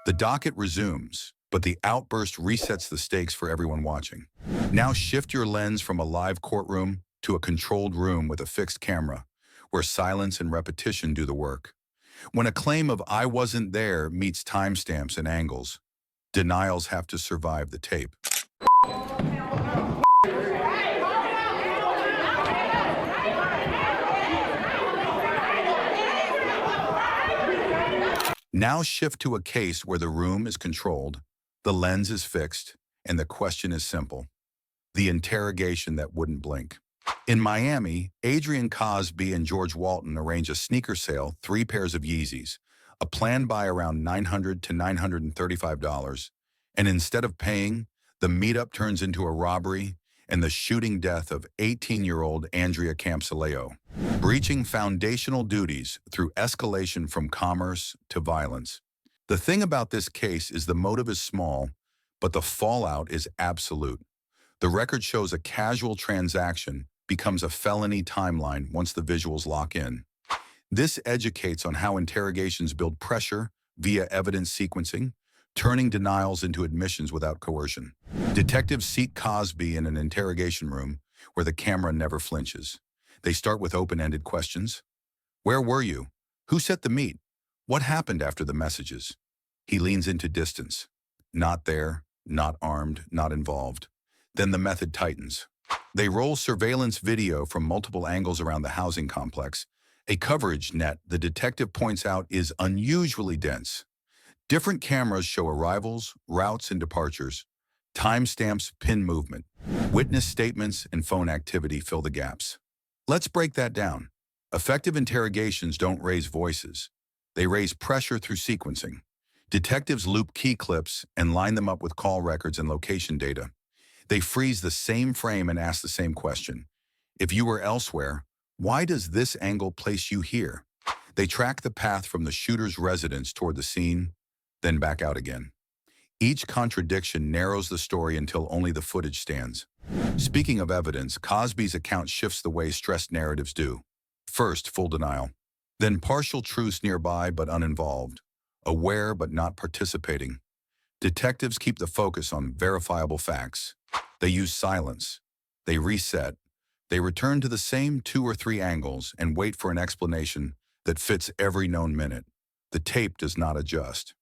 The docket resumes, but the outburst resets the stakes for everyone watching. Now shift your lens from a live courtroom to a controlled room with a fixed camera, where silence and repetition do the work. When a claim of "I wasn't there" meets timestamps and angles, denials have to survive the tape. Now shift to a case where the room is controlled, the lens is fixed, and the question is simple: the interrogation that wouldn't blink. In Miami, Adrian Cosby and George Walton arrange a sneaker sale, 3 pairs of Yeezys, a planned buy around $900 to $935, and instead of paying, the meetup turns into a robbery and the shooting death of 18-year-old Andrea Campsileo, breaching foundational duties through escalation from commerce to violence. The thing about this case is the motive is small, but the fallout is absolute. The record shows a casual transaction becomes a felony timeline once the visuals lock in. This educates on how interrogations build pressure via evidence sequencing, turning denials into admissions without coercion. Detectives seat Cosby in an interrogation room where the camera never flinches. They start with open-ended questions. Where were you? Who set the meet? What happened after the messages? He leans into distance. Not there, not armed, not involved. Then the method tightens. They roll surveillance video from multiple angles around the housing complex. A coverage net, the detective points out, is unusually dense. Different cameras show arrivals, routes, and departures. Timestamps pin movement. Witness statements and phone activity fill the gaps. Let's break that down. Effective interrogations don't raise voices. They raise pressure through sequencing. Detectives loop key clips and line them up with call records and location data. They freeze the same frame and ask the same question. If you were elsewhere, why does this angle place you here? They track the path from the shooter's residence toward the scene, then back out again. Each contradiction narrows the story until only the footage stands. Speaking of evidence, Cosby's account shifts the way stressed narratives do. First, full denial. Then partial truths nearby but uninvolved. Aware but not participating. Detectives keep the focus on verifiable facts. They use silence. They reset. They return to the same 2 or 3 angles and wait for an explanation that fits every known minute. The tape does not adjust.